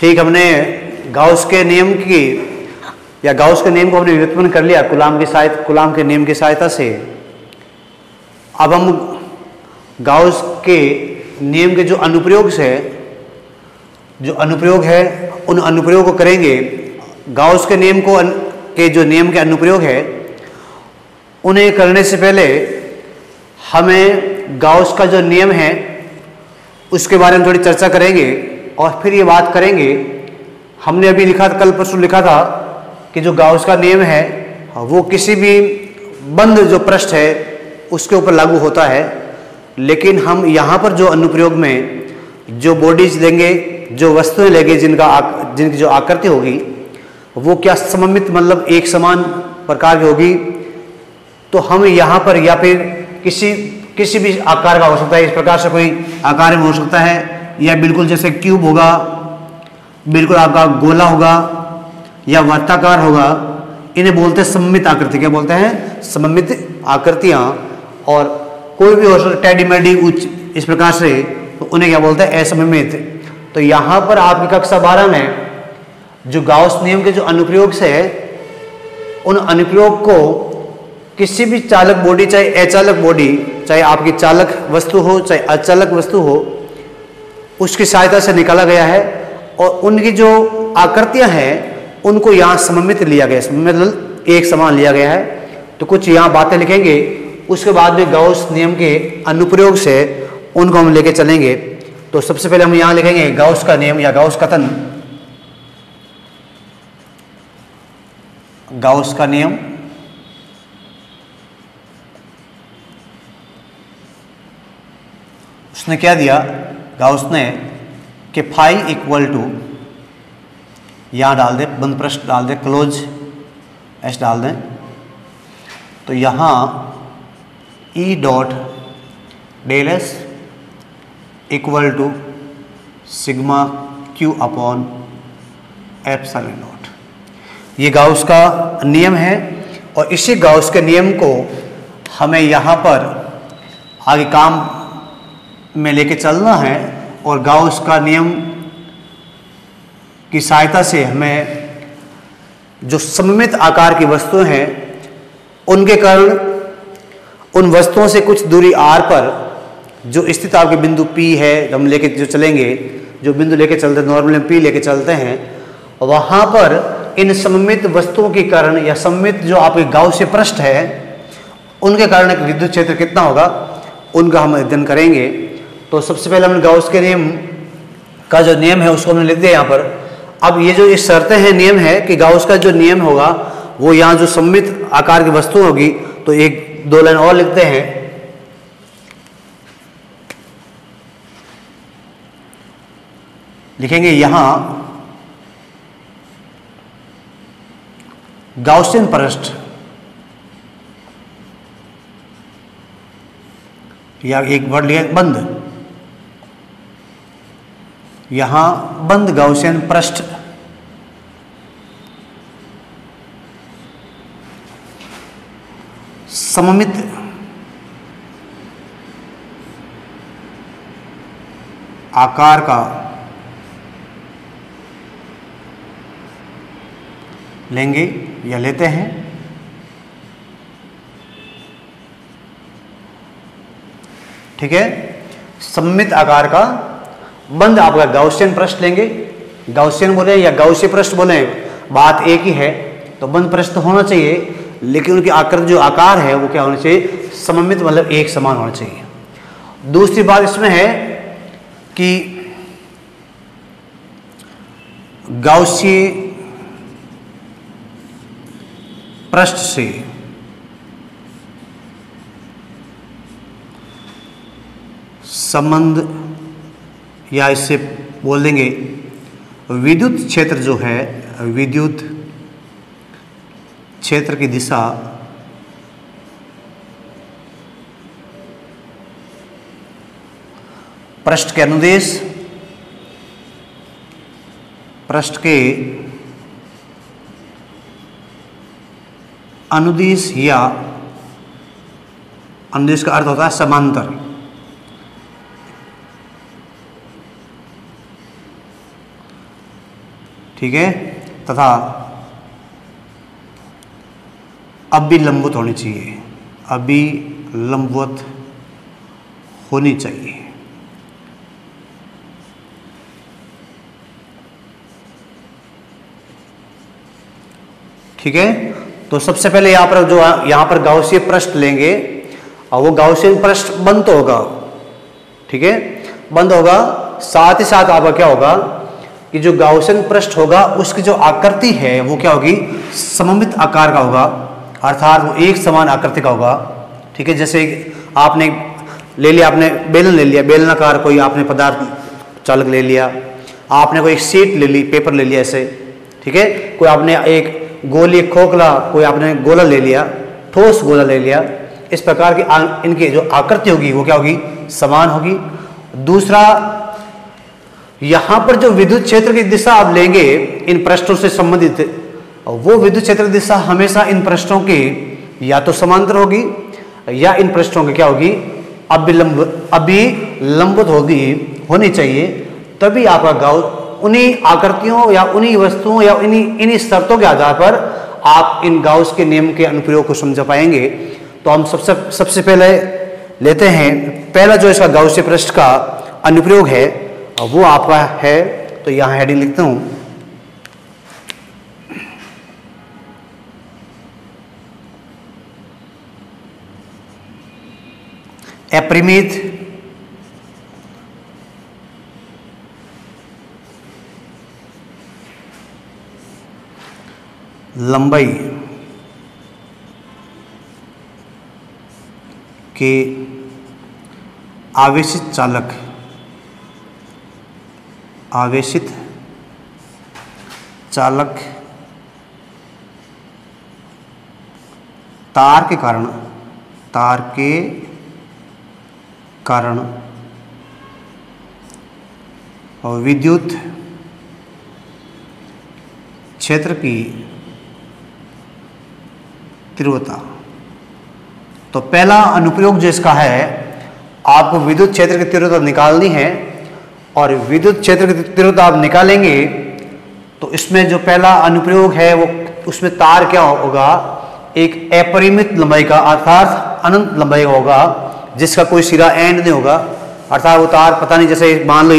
ठीक, हमने गाउस के नियम की या गाउस के नियम को हमने व्युत्पन्न कर लिया कूलाम के नियम की सहायता से। अब हम गाउस के नियम के जो अनुप्रयोग है उन अनुप्रयोग को करेंगे। गाउस के नियम के जो नियम के अनुप्रयोग है उन्हें करने से पहले हमें गाउस का जो नियम है उसके बारे में थोड़ी चर्चा करेंगे और फिर ये बात करेंगे। हमने अभी कल परसों लिखा था कि जो गाउस का नियम है वो किसी भी बंद जो पृष्ठ है उसके ऊपर लागू होता है, लेकिन हम यहाँ पर जो अनुप्रयोग में जो बॉडीज लेंगे, जो वस्तुएं लेंगे जिनकी जो आकृति होगी वो क्या सममित मतलब एक समान प्रकार की होगी। तो हम यहाँ पर या फिर किसी भी आकार का हो सकता है, इस प्रकार से कोई आकार में हो सकता है, या बिल्कुल जैसे क्यूब होगा, बिल्कुल आपका गोला होगा या वर्ताकार होगा। इन्हें बोलते हैं सममित आकृति। क्या बोलते हैं? सममित आकृतियां। और कोई भी हो सकता है टेढ़ी मेढ़ी उच्च इस प्रकार से, तो उन्हें क्या बोलते हैं? असममित। तो यहाँ पर आपकी कक्षा 12 में जो गाउस नियम के जो अनुप्रयोग से है उन अनुप्रयोग को किसी भी चालक बॉडी, चाहे अचालक बॉडी, चाहे आपकी चालक वस्तु हो चाहे अचालक वस्तु हो, उसकी सहायता से निकाला गया है और उनकी जो आकृतियां हैं उनको यहाँ सममित लिया गया है, मतलब एक समान लिया गया है। तो कुछ यहाँ बातें लिखेंगे, उसके बाद में गाउस नियम के अनुप्रयोग से उनको हम लेके चलेंगे। तो सबसे पहले हम यहाँ लिखेंगे गाउस का नियम या गाउस कथन। गाउस का नियम उसने क्या दिया? गाउस ने कि फाई इक्वल टू, यहाँ डाल दे, बंद पृष्ठ डाल दे, क्लोज एस डाल दें, तो यहाँ E dot del S equal to sigma Q upon epsilon naught. ये गाउस का नियम है और इसी गाउस के नियम को हमें यहाँ पर आगे काम में लेके चलना है और गाउस का नियम की सहायता से हमें जो सममित आकार की वस्तुएं हैं उनके कारण उन वस्तुओं से कुछ दूरी r पर जो स्थित आपके बिंदु P है, हम लेके जो चलेंगे, जो बिंदु लेके चलते हैं नॉर्मली P लेके चलते हैं, वहां पर इन सममित वस्तुओं के कारण या सममित जो आपके गाउसीय पृष्ठ है उनके कारण एक विद्युत क्षेत्र कितना होगा उनका हम अध्ययन करेंगे। तो सबसे पहले हमने गाउस के नियम का जो नियम है उसको हमने लिख दिया यहाँ पर। अब ये जो इस शर्तें हैं, नियम है कि गाउस का जो नियम होगा वो यहाँ जो सममित आकार की वस्तु होगी, तो एक दो लाइन और लिखते हैं। लिखेंगे यहाँ गाउसियन पृष्ठ या एक वर्ड लिया बंद, यहां बंद गाउसियन पृष्ठ सममित आकार का लेंगे या लेते हैं। ठीक है, सममित आकार का बंद आपका गाउसियन पृष्ठ लेंगे। गाउसियन बोले या गाउसीय पृष्ठ बोले, बात एक ही है। तो बंद पृष्ठ होना चाहिए, लेकिन उनकी आकृति जो आकार है वो क्या होना चाहिए? सममित, मतलब एक समान होना चाहिए। दूसरी बात इसमें है कि गाउसीय पृष्ठ से संबंध या इससे बोल देंगे विद्युत क्षेत्र जो है, विद्युत क्षेत्र की दिशा पृष्ठ के अनुदेश, पृष्ठ के अनुदेश या अनुदेश का अर्थ होता है समांतर। ठीक है, तथा अभिलंबित होनी चाहिए, अभिलंबित होनी चाहिए। ठीक है, तो सबसे पहले यहाँ पर गाउसीय पृष्ठ लेंगे और वो गाउसीय पृष्ठ बंद तो होगा, ठीक है, बंद होगा। साथ ही साथ आपका क्या होगा कि जो गाउसियन पृष्ठ होगा उसकी जो आकृति है वो क्या होगी, सममित आकार का होगा, अर्थात वो एक समान आकृति का होगा। ठीक है, जैसे आपने ले लिया, आपने बेलन ले लिया, बेलनाकार कोई आपने पदार्थ चालक ले लिया, आपने कोई शीट ले ली, पेपर ले लिया ऐसे, ठीक है, कोई आपने एक गोली खोखला, कोई आपने गोला ले लिया, ठोस गोला ले लिया, इस प्रकार की इनकी जो आकृति होगी वो क्या होगी, समान होगी। दूसरा, यहां पर जो विद्युत क्षेत्र की दिशा आप लेंगे इन पृष्ठों से संबंधित, वो विद्युत क्षेत्र की दिशा हमेशा इन पृष्ठों की या तो समांतर होगी या इन पृष्ठों की क्या होगी, अभिलंबित होनी चाहिए। तभी आपका गाउस उन्हीं आकृतियों या उन्हीं वस्तुओं या इन्हीं शर्तों के आधार पर आप इन गाउस के नियम के अनुप्रयोग को समझ पाएंगे। तो हम सबसे पहले लेते हैं, पहला जो इसका गाउसीय पृष्ठ का अनुप्रयोग है वो आपका है, तो यहां हेडिंग लिखता हूं, अपरिमित लंबाई के आवेशित चालक तार के कारण और विद्युत क्षेत्र की तीव्रता। तो पहला अनुप्रयोग जो इसका है, आपको विद्युत क्षेत्र की तीव्रता निकालनी है, और विद्युत क्षेत्र की तीव्रता आप निकालेंगे तो इसमें जो पहला अनुप्रयोग है वो उसमें तार क्या होगा, एक अपरिमित लंबाई का अर्थात अनंत लंबाई का होगा, जिसका कोई सिरा एंड नहीं होगा। अर्थात वो तार पता नहीं, जैसे मान लो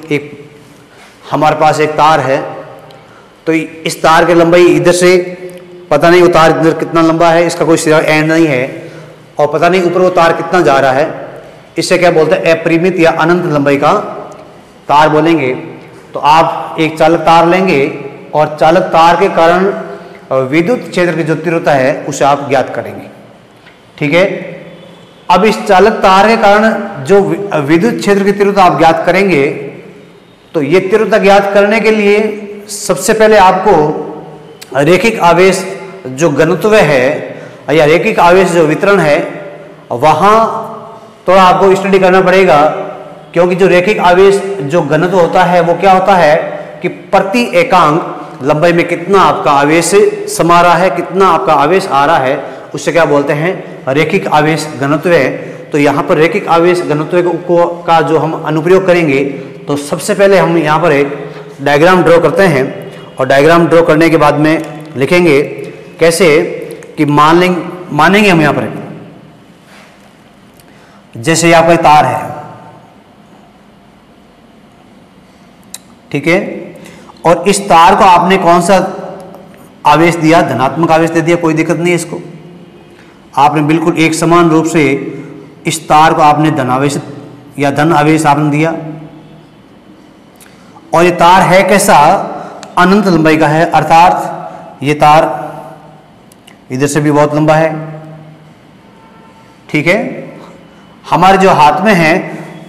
एक हमारे पास एक तार है, तो इस तार की लंबाई इधर से पता नहीं वो तार इधर कितना लंबा है, इसका कोई सिरा एंड नहीं है, और पता नहीं ऊपर वो तार कितना जा रहा है, इससे क्या बोलते हैं, अपरिमित या अनंत लंबाई का तार बोलेंगे। तो आप एक चालक तार लेंगे और चालक तार के कारण विद्युत क्षेत्र की जो तीव्रता है उसे आप ज्ञात करेंगे। ठीक है, अब इस चालक तार के कारण जो विद्युत क्षेत्र की तीव्रता आप ज्ञात करेंगे, तो ये तीव्रता ज्ञात करने के लिए सबसे पहले आपको रैखिक आवेश जो घनत्व है या रैखिक आवेश जो वितरण है वहां थोड़ा आपको स्टडी करना पड़ेगा, क्योंकि जो रैखिक आवेश जो घनत्व होता है वो क्या होता है कि प्रति एकांक लंबाई में कितना आपका आवेश समा रहा है, कितना आपका आवेश आ रहा है, उससे क्या बोलते हैं, रैखिक आवेश घनत्व है। तो यहाँ पर रैखिक आवेश घनत्व का जो हम अनुप्रयोग करेंगे, तो सबसे पहले हम यहाँ पर एक डायग्राम ड्रॉ करते हैं, और डायग्राम ड्रॉ करने के बाद में लिखेंगे कैसे कि मानेंगे हम यहाँ पर, जैसे यहाँ पर तार है, ठीक है, और इस तार को आपने कौन सा आवेश दिया, धनात्मक आवेश दे दिया, कोई दिक्कत नहीं है इसको, आपने बिल्कुल एक समान रूप से इस तार को आपने धन आवेश या धन आवेश आपने दिया, और ये तार है कैसा, अनंत लंबाई का है, अर्थात ये तार इधर से भी बहुत लंबा है। ठीक है, हमारे जो हाथ में है,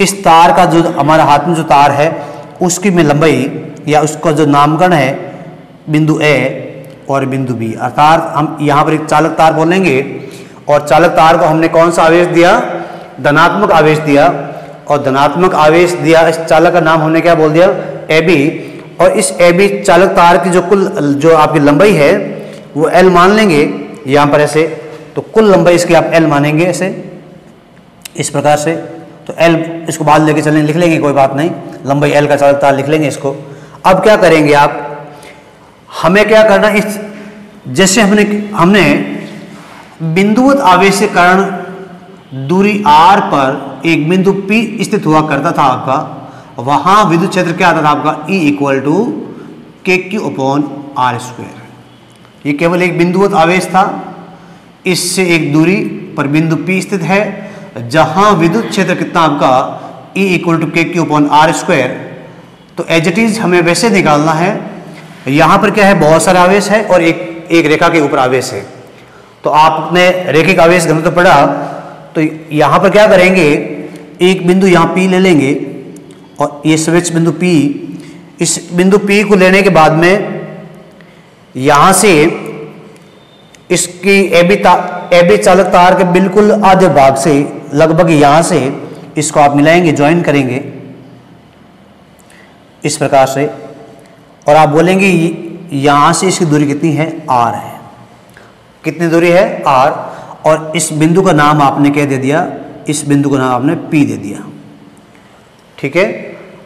इस तार का जो हमारे हाथ में जो तार है उसकी में लंबाई या उसका जो नामकरण है बिंदु ए और बिंदु बी, अर्थात हम यहाँ पर एक चालक तार बोलेंगे, और चालक तार को हमने कौन सा आवेश दिया, धनात्मक आवेश दिया, और धनात्मक आवेश दिया, इस चालक का नाम हमने क्या बोल दिया, ए बी, और इस ए बी चालक तार की जो आपकी लंबाई है वो एल मान लेंगे यहाँ पर ऐसे, तो कुल लंबाई इसकी आप एल मानेंगे ऐसे, इस प्रकार से। तो एल इसको बाद लेके चलें, लिख लेंगे, कोई बात नहीं, लंबाई एल का चालक तार लिख लेंगे इसको। अब क्या करेंगे आप, हमें क्या करना, इस जैसे हमने बिंदुवत आवेश के कारण दूरी r पर एक बिंदु P स्थित हुआ करता था आपका, वहां विद्युत क्षेत्र क्या आता था आपका, E = kq/r²। ये केवल एक बिंदुवत आवेश था, इससे एक दूरी पर बिंदु P स्थित है जहां विद्युत क्षेत्र कितना आपका E = kq/r²। तो एज इट इज हमें वैसे निकालना है। यहां पर क्या है, बहुत सारे आवेश है और एक रेखा के ऊपर आवेश है। तो आपने रेखिक आवेश घनत्व तो पढ़ा, तो यहां पर क्या करेंगे, एक बिंदु यहां P ले लेंगे और ये स्विच बिंदु P, इस बिंदु P को लेने के बाद में यहां से इसकी AB चालक तार के बिल्कुल आधे भाग से लगभग यहां से इसको आप मिलाएंगे, ज्वाइन करेंगे इस प्रकार से, और आप बोलेंगे यहां से इसकी दूरी कितनी है, r है। कितनी दूरी है, r, और इस बिंदु का नाम आपने क्या दे दिया, इस बिंदु का नाम आपने P दे दिया। ठीक है,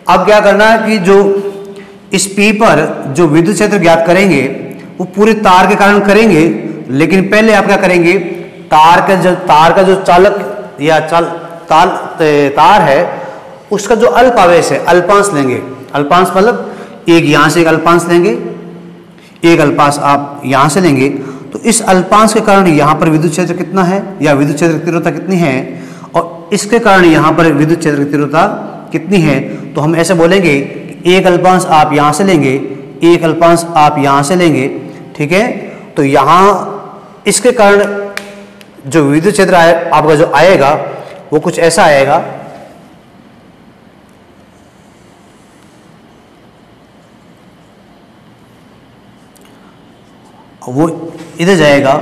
अब क्या करना है कि जो इस P पर जो विद्युत क्षेत्र ज्ञात करेंगे वो पूरे तार के कारण करेंगे, लेकिन पहले आप क्या करेंगे, तार का जो चालक या तार है उसका जो अल्प आवेश है, अल्पांश लेंगे। अल्पांश मतलब एक यहां से एक अल्पांश लेंगे, एक अल्पांश आप यहां से लेंगे, तो इस अल्पांश के कारण यहां पर विद्युत क्षेत्र कितना है या विद्युत क्षेत्र की तीव्रता कितनी है, और इसके कारण यहां पर विद्युत क्षेत्र की तीव्रता कितनी है। तो हम ऐसे बोलेंगे कि एक अल्पांश आप यहां से लेंगे, एक अल्पांश आप यहां से लेंगे। ठीक है, तो यहां इसके कारण जो विद्युत क्षेत्र आपका जो आएगा वो कुछ ऐसा आएगा। वो इधर जाएगा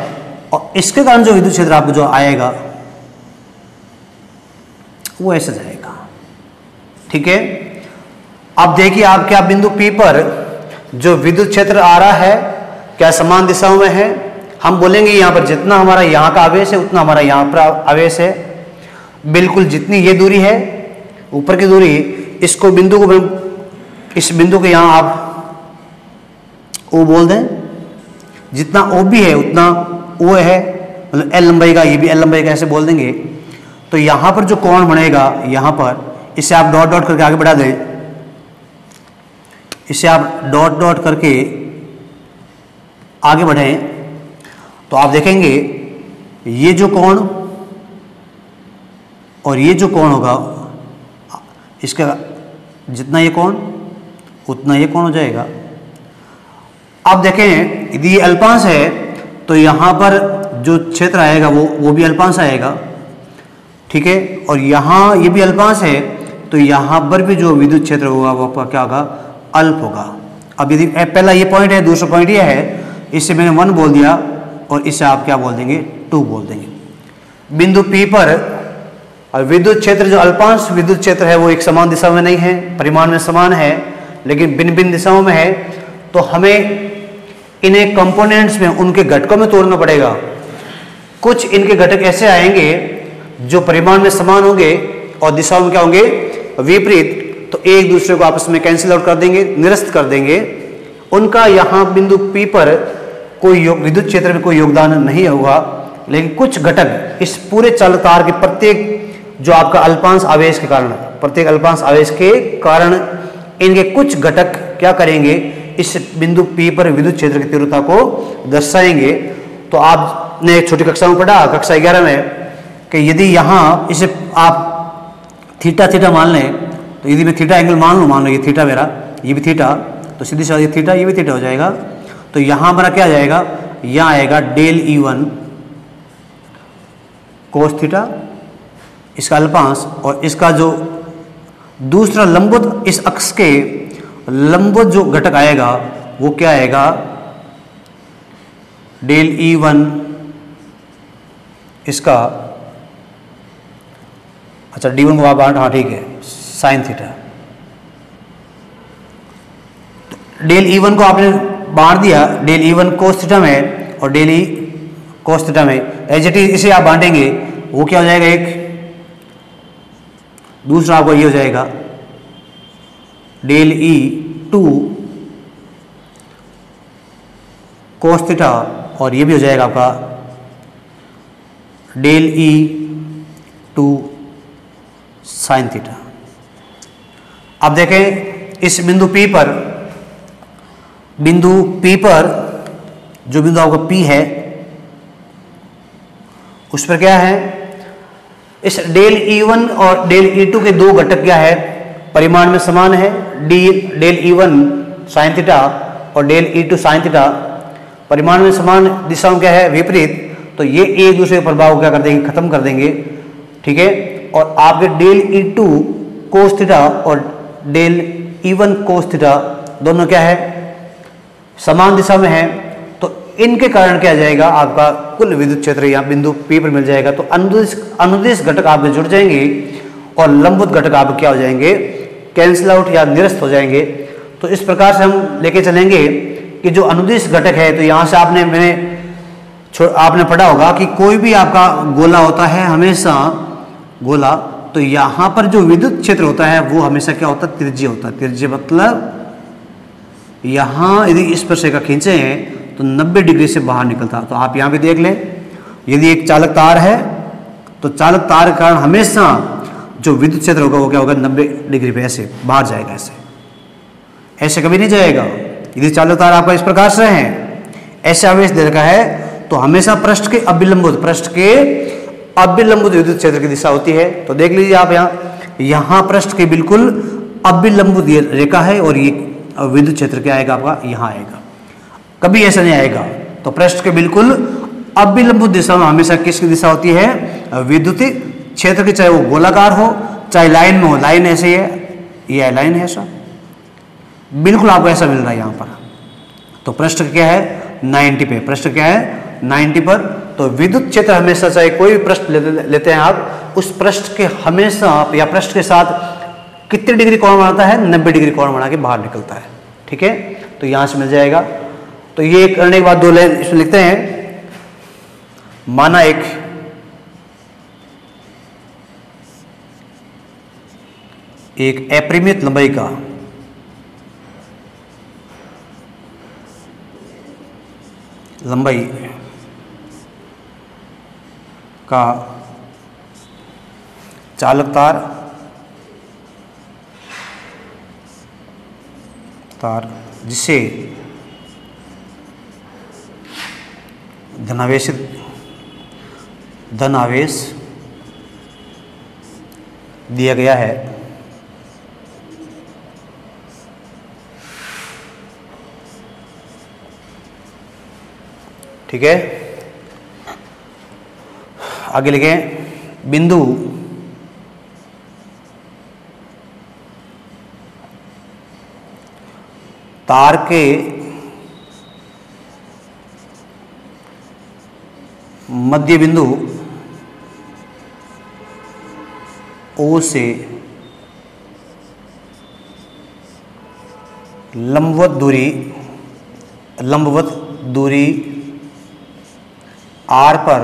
और इसके कारण जो विद्युत क्षेत्र आपको जो आएगा वो ऐसे जाएगा। ठीक है, अब देखिए आप क्या बिंदु P पर जो विद्युत क्षेत्र आ रहा है क्या समान दिशाओं में है। हम बोलेंगे यहां पर जितना हमारा यहां का आवेश है उतना हमारा यहां पर आवेश है। बिल्कुल जितनी ये दूरी है ऊपर की दूरी, इसको बिंदु को, इस बिंदु को यहां आप O बोल दें, जितना OB है उतना O है, मतलब L लंबाई का, ये भी L लंबाई का ऐसे बोल देंगे। तो यहां पर जो कोण बनेगा यहां पर, इसे आप डॉट डॉट करके आगे बढ़ा दें, इसे आप डॉट डॉट करके आगे बढ़ें तो आप देखेंगे ये जो कोण और ये जो कोण होगा, इसका जितना ये कोण उतना ये कोण हो जाएगा। अब देखें यदि ये अल्पांश है तो यहाँ पर जो क्षेत्र आएगा वो भी अल्पांश आएगा। ठीक है, और यहाँ ये भी अल्पांश है तो यहाँ पर भी जो विद्युत क्षेत्र होगा वो आपका क्या होगा, अल्प होगा। अब यदि पहला ये पॉइंट है, दूसरा पॉइंट ये है, इससे मैंने 1 बोल दिया और इससे आप क्या बोल देंगे, 2 बोल देंगे। बिंदु P पर और विद्युत क्षेत्र जो अल्पांश विद्युत क्षेत्र है वो एक समान दिशा में नहीं है, परिमाण में समान है लेकिन भिन्न भिन्न दिशाओं में है। तो हमें इन्हें कंपोनेंट्स में, उनके घटकों में तोड़ना पड़ेगा। कुछ इनके घटक ऐसे आएंगे जो परिमाण में समान होंगे और दिशाओं में क्या होंगे, विपरीत। तो एक दूसरे को आपस में कैंसिल आउट कर देंगे, निरस्त कर देंगे। उनका यहाँ बिंदु P पर कोई विद्युत क्षेत्र में कोई योगदान नहीं होगा, लेकिन कुछ घटक इस पूरे चालक तार के प्रत्येक जो आपका अल्पांश आवेश के कारण, प्रत्येक अल्पांश आवेश के कारण इनके कुछ घटक क्या करेंगे, इस बिंदु P पर विद्युत क्षेत्र की तीव्रता को दर्शाएंगे। तो आपने एक छोटी कक्षा में पढ़ा, कक्षा 11 में, कि यदि यहाँ इसे आप थीटा थीटा मान लें, तो यदि मैं थीटा एंगल मान लो ये थीटा मेरा, ये भी थीटा, तो सीधी सी थीटा, ये भी थीटा हो जाएगा। तो यहाँ हमारा क्या जाएगा, यहाँ आएगा डेल E1 कोस थीटा, इसका अल्पांश, और इसका जो दूसरा लंबवत, इस अक्ष के लंबवत जो घटक आएगा वो क्या आएगा, डेल E1 इसका, अच्छा D1 को आप बांट, हाँ ठीक है, साइन थीटा। डेल E1 को आपने बांट दिया डेल E1 कोस थीटा में और डेल E कोस थीटा में, एज इट इज इसे आप बांटेंगे, वो क्या हो जाएगा, एक दूसरा आपको ये हो जाएगा डेल E2 कोस थीटा, और ये भी हो जाएगा आपका del E to sine theta. अब देखें इस बिंदु P पर, जो बिंदु आपका P है, उस पर क्या है, इस डेल E1 और डेल E2 के दो घटक क्या है, परिमाण में समान है। डेल E1 साइन थीटा और डेल E2 साइन थीटा परिमाण में समान, दिशा में क्या है, विपरीत। तो ये एक दूसरे के प्रभाव को क्या कर देंगे, खत्म कर देंगे, ठीक है। और आपके डेल E2 कोस थीटा और डेल E1 कोस थीटा दोनों क्या है, समान दिशा में है। तो इनके कारण क्या जाएगा, आपका कुल विद्युत क्षेत्र यहाँ बिंदु P पर मिल जाएगा। तो अनुदिश घटक आपके जुड़ जाएंगे और लंबवत घटक आपके क्या हो जाएंगे, कैंसिल आउट या निरस्त हो जाएंगे। तो इस प्रकार से हम लेके चलेंगे कि जो अनुदिश घटक है, तो यहाँ से आपने पढ़ा होगा कि कोई भी आपका गोला होता है, हमेशा गोला, तो यहाँ पर जो विद्युत क्षेत्र होता है वो हमेशा क्या होता है, त्रिज्य होता है। त्रिज्य मतलब यहाँ यदि इस पर रेखा खींचे हैं तो 90 डिग्री से बाहर निकलता। तो आप यहाँ पे देख लें, यदि एक चालक तार है तो चालक तार के कारण हमेशा जो विद्युत क्षेत्र होगा वो क्या होगा, 90 डिग्री पे ऐसे बाहर जाएगा, ऐसे कभी नहीं जाएगा। यदि चालक तार आपका इस प्रकार से है, ऐसे आवेश दे रखा है, तो हमेशा पृष्ठ के अभिलंबित विद्युत क्षेत्र की दिशा होती है। तो देख लीजिए आप यहाँ पृष्ठ के बिल्कुल अभिलंबित ये रेखा है और ये विद्युत क्षेत्र क्या आएगा आपका, यहाँ आएगा, कभी ऐसा नहीं आएगा। तो पृष्ठ के बिल्कुल अभिलंबित दिशा में हमेशा किसकी दिशा होती है, विद्युत क्षेत्र की, चाहे वो गोलाकार हो चाहे लाइन में हो। लाइन ऐसे ही है, ये लाइन है, ऐसा बिल्कुल आपको ऐसा मिल रहा है यहाँ पर। तो पृष्ठ क्या है, 90 पे, पृष्ठ क्या है 90 पर। तो विद्युत क्षेत्र हमेशा, चाहे कोई भी पृष्ठ लेते हैं आप, उस पृष्ठ के हमेशा या पृष्ठ के साथ कितने डिग्री कोण बनाता है, 90 डिग्री कोण बना के बाहर निकलता है, ठीक है। तो यहां से मिल जाएगा। तो ये करने के बाद दो लाइन इसमें लिखते हैं, माना एक अपरिमित लंबाई का चालक तार जिसे धनावेश दिया गया है, ठीक है। आगे लिखें, बिंदु तार के मध्य बिंदु O से लंबवत दूरी R पर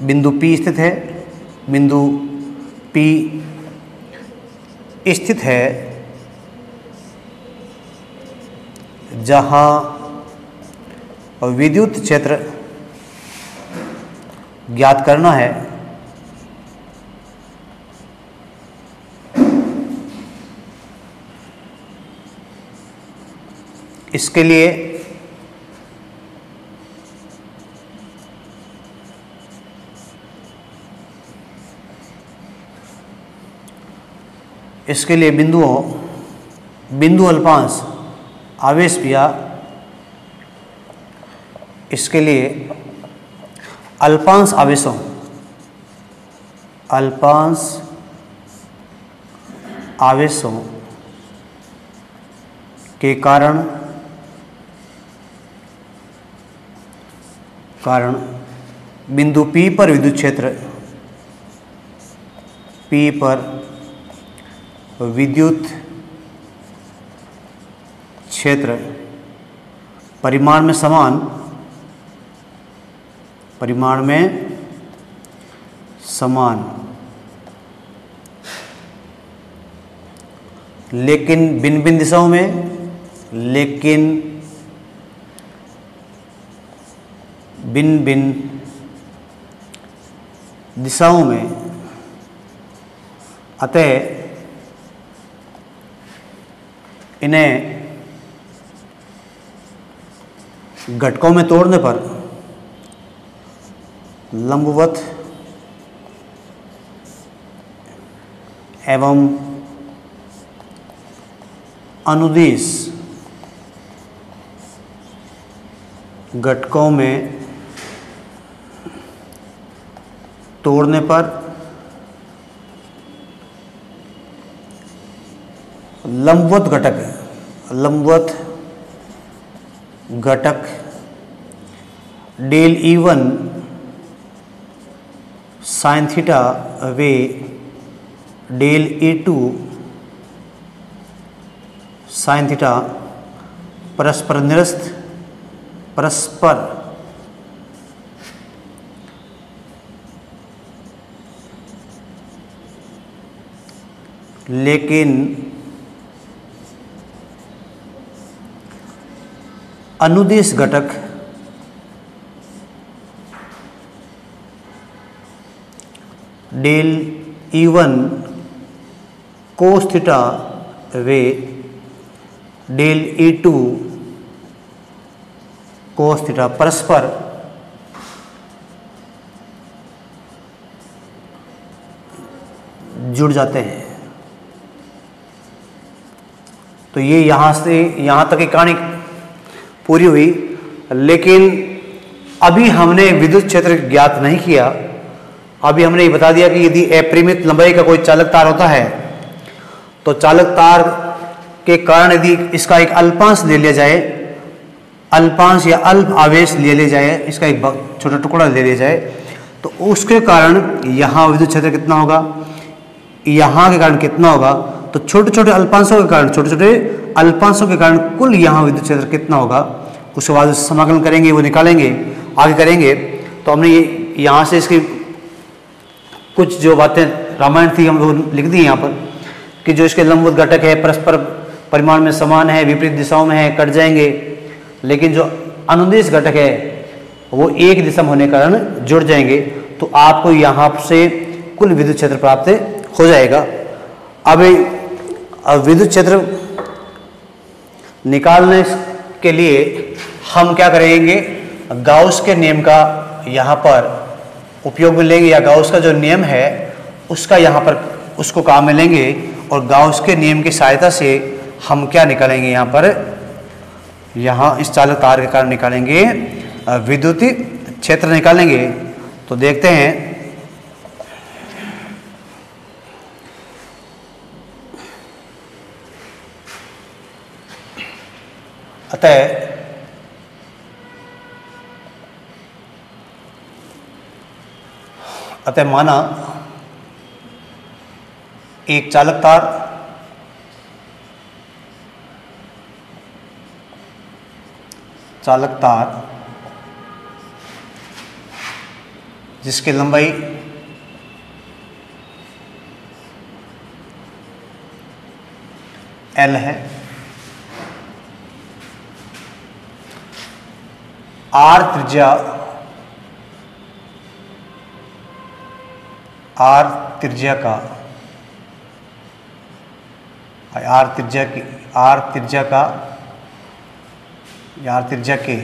बिंदु P स्थित है। बिंदु P स्थित है जहां विद्युत क्षेत्र ज्ञात करना है। इसके लिए बिंदु अल्पांश आवेश या इसके लिए अल्पांश आवेशों के कारण बिंदु P पर विद्युत क्षेत्र परिमाण में समान लेकिन भिन्न भिन्न दिशाओं में, लेकिन भिन्न भिन्न दिशाओं में, अतः इन्हें घटकों में तोड़ने पर लंबवत एवं अनुदिश घटकों में तोड़ने पर लंबवत घटक डेल E1 साइन थीटा वे डेल E2 साइन थीटा परस्पर लेकिन अनुदिश घटक डेल E1 कोस थीटा वे डेल E2 कोस थीटा परस्पर जुड़ जाते हैं। तो ये यहाँ से यहाँ तक की कहानी पूरी हुई, लेकिन अभी हमने विद्युत क्षेत्र ज्ञात नहीं किया। अभी हमने ये बता दिया कि यदि अपरिमित लंबाई का कोई चालक तार होता है तो चालक तार के कारण यदि इसका एक अल्पांश ले लिया जाए, अल्पांश या अल्प आवेश ले लिया जाए, इसका एक छोटा टुकड़ा ले लिया जाए, तो उसके कारण यहाँ विद्युत क्षेत्र कितना होगा, यहाँ के कारण कितना होगा। तो छोटे छोटे अल्पांशों के कारण कुल यहाँ विद्युत क्षेत्र कितना होगा, उसके बाद समाकलन करेंगे, वो निकालेंगे, आगे करेंगे। तो हमने ये यहाँ से इसकी कुछ जो बातें रामायण थी हम वो लिख दी यहाँ पर कि जो इसके लंबवत घटक है परस्पर परिमाण में समान है, विपरीत दिशाओं में है, कट जाएंगे, लेकिन जो अनुदिश घटक है वो एक दिशा में होने के कारण जुड़ जाएंगे। तो आपको यहाँ से कुल विद्युत क्षेत्र प्राप्त हो जाएगा। अब विद्युत क्षेत्र निकालने के लिए हम क्या करेंगे, गाउस के नियम का यहाँ पर उपयोग में लेंगे, या गाउस का जो नियम है उसका यहाँ पर उसको काम में लेंगे, और गाउस के नियम की सहायता से हम क्या निकालेंगे, यहाँ पर यहाँ इस चालक तार के कारण निकालेंगे विद्युतीय क्षेत्र निकालेंगे। तो देखते हैं, अतः माना एक चालक तार जिसकी लंबाई L है, R त्रिज्या के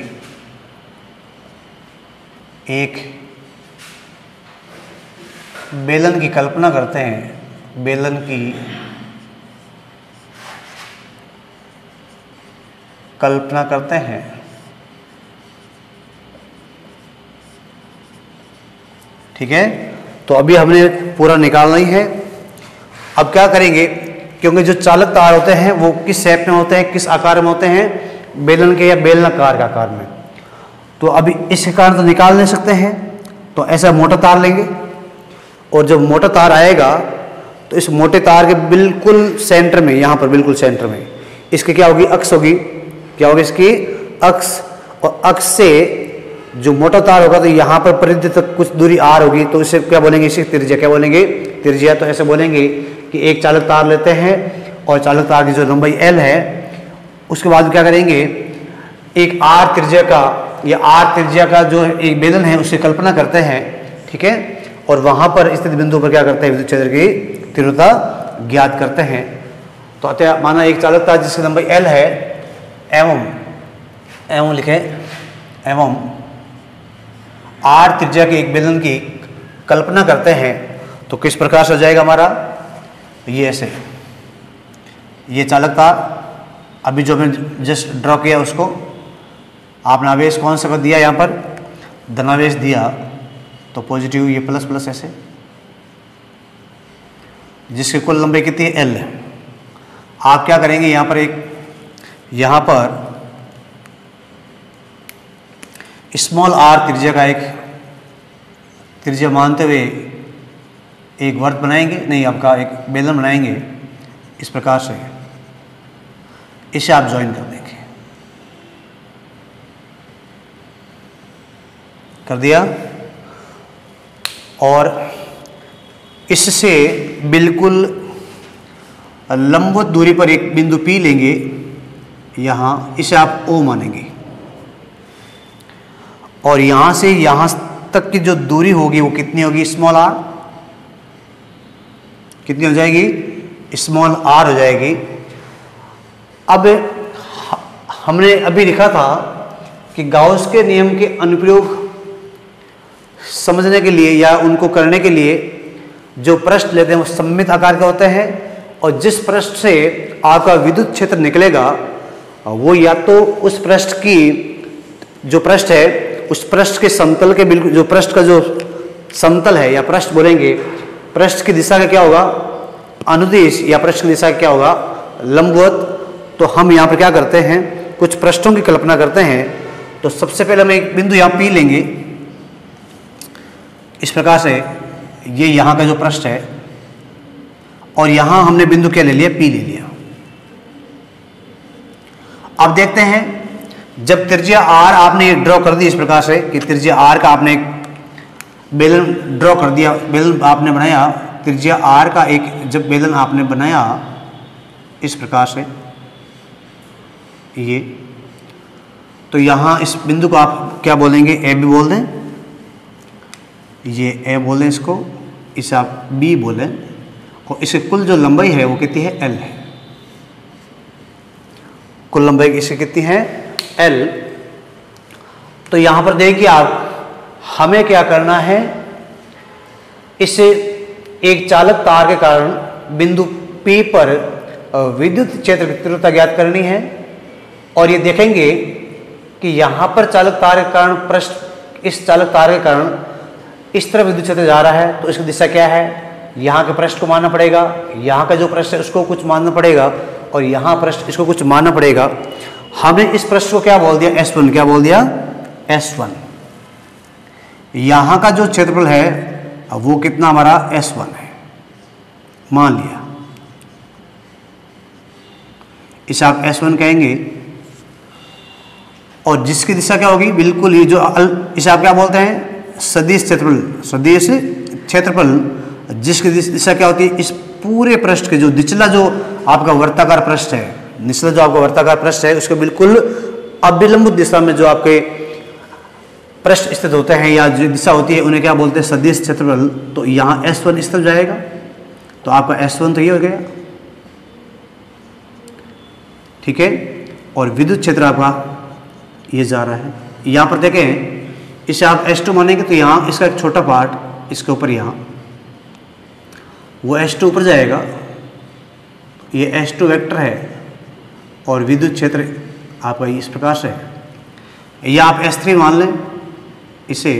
एक बेलन की कल्पना करते हैं, बेलन की कल्पना करते हैं। ठीक है, तो अभी हमने पूरा निकालना ही है। अब क्या करेंगे, क्योंकि जो चालक तार होते हैं वो किस शेप में होते हैं, किस आकार में होते हैं, बेलन के या बेलनाकार के आकार में। तो अभी इसके कारण तो निकाल नहीं सकते हैं, तो ऐसा मोटा तार लेंगे, और जब मोटा तार आएगा तो इस मोटे तार के बिल्कुल सेंटर में, यहाँ पर बिल्कुल सेंटर में इसकी क्या होगी, अक्ष होगी। क्या होगी इसकी अक्ष, और अक्ष से जो मोटा तार होगा तो यहाँ पर परिधि तक कुछ दूरी R होगी, तो इसे क्या बोलेंगे, इसे त्रिज्या क्या बोलेंगे, त्रिज्या। तो ऐसे बोलेंगे कि एक चालक तार लेते हैं और चालक तार की जो लंबाई L है उसके बाद क्या करेंगे, एक R त्रिज्या का ये आर त्रिज्या का जो एक बेलन है उसकी कल्पना करते हैं, ठीक है, और वहां पर स्थित बिंदु पर क्या करते हैं, विद्युत क्षेत्र की तीव्रता ज्ञात करते हैं। तो अतः माना एक चालक था जिसकी लंबाई L है, एवं लिखे एवं आर त्रिज्या के एक बेलन की कल्पना करते हैं, तो किस प्रकार से हो जाएगा हमारा, ये ऐसे, ये चालक तार अभी जो हमने जस्ट ड्रॉ किया उसको आपने आवेश कौन सा कर दिया, यहाँ पर धनावेश दिया, तो पॉजिटिव ये प्लस प्लस ऐसे, जिसकी कुल लंबाई कितनी है L। आप क्या करेंगे, यहाँ पर यहाँ पर स्मॉल r त्रिज्या का एक त्रिज्या मानते हुए एक वर्त बनाएंगे, नहीं आपका एक बेलन बनाएंगे इस प्रकार से, इसे आप ज्वाइन कर देंगे, कर दिया, और इससे बिल्कुल लंबवत दूरी पर एक बिंदु P लेंगे यहाँ, इसे आप O मानेंगे, और यहाँ से यहाँ तक की जो दूरी होगी वो कितनी होगी, स्मॉल r, कितनी हो जाएगी, स्मॉल r हो जाएगी। अब हमने अभी लिखा था कि गाउस के नियम के अनुप्रयोग समझने के लिए या उनको करने के लिए जो पृष्ठ लेते हैं वो सममित आकार के होते हैं, और जिस पृष्ठ से आपका विद्युत क्षेत्र निकलेगा वो या तो उस पृष्ठ की जो पृष्ठ है उस पृष्ठ के समतल के बिल्कुल, जो पृष्ठ का जो समतल है या पृष्ठ बोलेंगे, पृष्ठ की दिशा का क्या होगा, अनुदिश, या पृष्ठ की दिशा क्या होगा, लंबवत। तो हम यहाँ पर क्या करते हैं, कुछ पृष्ठों की कल्पना करते हैं। तो सबसे पहले हम एक बिंदु यहाँ P लेंगे इस प्रकार से, ये यहाँ का जो पृष्ठ है, और यहाँ हमने बिंदु क्या ले लिया, P ले लिया। अब देखते हैं, जब त्रिज्या R आपने ड्रॉ कर दी इस प्रकार से कि त्रिज्या R का आपने एक बेलन ड्रॉ कर दिया, बेलन आपने बनाया, त्रिज्या R का एक जब बेलन आपने बनाया इस प्रकार से ये, तो यहाँ इस बिंदु को आप क्या बोलेंगे, A भी बोल दें, ये A बोलें इसको, इसे आप B बोलें, और इसकी कुल जो लंबाई है वो कितनी है, L है, कुल लंबाई इसकी कितनी है, L। तो यहाँ पर देखिए आप, हमें क्या करना है, इसे एक चालक तार के कारण बिंदु P पर विद्युत क्षेत्र की तीव्रता ज्ञात करनी है, और ये देखेंगे कि यहाँ पर चालक तार के कारण पृष्ठ, इस चालक तार के कारण इस तरफ विद्युत क्षेत्र जा रहा है, तो इसकी दिशा क्या है, यहाँ के पृष्ठ को मानना पड़ेगा, यहाँ का जो पृष्ठ है उसको कुछ मानना पड़ेगा, और यहाँ पृष्ठ इसको कुछ मानना पड़ेगा। हमने इस पृष्ठ को क्या बोल दिया, S1, क्या बोल दिया, S1। यहाँ का जो क्षेत्रफल है वो कितना हमारा S1 है, मान लिया, इसे आप S1 कहेंगे, और जिसकी दिशा क्या होगी, बिल्कुल ये जो इसे आप क्या बोलते हैं, सदिश क्षेत्रफल, सदिश क्षेत्रफल, जिसकी दिशा क्या होती है, इस पूरे पृष्ठ के जो निचला जो आपका वर्ताकार पृष्ठ है, निचला जो आपका वर्ताकार पृष्ठ है उसके बिल्कुल अभिलंब दिशा में जो आपके पृष्ठ स्थित होते हैं या जो दिशा होती है उन्हें क्या बोलते हैं, सदिश क्षेत्रफल। तो यहाँ S1 इस तरफ जाएगा, तो आपका S1 तो ये हो गया, ठीक है, और विद्युत क्षेत्र आपका ये जा रहा है। यहाँ पर देखें, इसे आप S2 मानेंगे, तो यहाँ इसका एक छोटा पार्ट इसके ऊपर, यहाँ वो S2 ऊपर जाएगा, ये S2 वेक्टर है, और विद्युत क्षेत्र आपका इस प्रकार से है। या आप S3 मान लें इसे,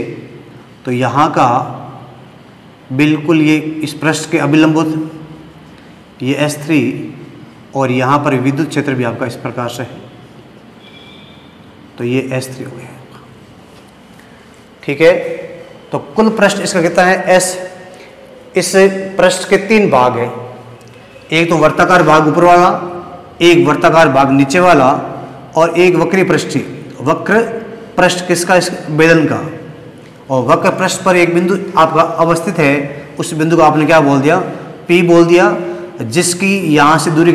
तो यहाँ का बिल्कुल ये इस पृष्ठ के अभिलंबित ये S3, और यहाँ पर विद्युत क्षेत्र भी आपका इस प्रकार से है, तो ये S3 हो गया, ठीक है। तो कुल पृष्ठ इसका कितना है, S। इस पृष्ठ के 3 भाग है, एक तो वर्ताकार भाग ऊपर वाला, एक वर्ताकार भाग नीचे वाला, और एक वक्री पृष्ठी, वक्र पृष्ठ किसका, इस बेलन का, और वक्र पृष्ठ पर एक बिंदु आपका अवस्थित है, उस बिंदु को आपने क्या बोल दिया, P बोल दिया, जिसकी यहाँ से दूरी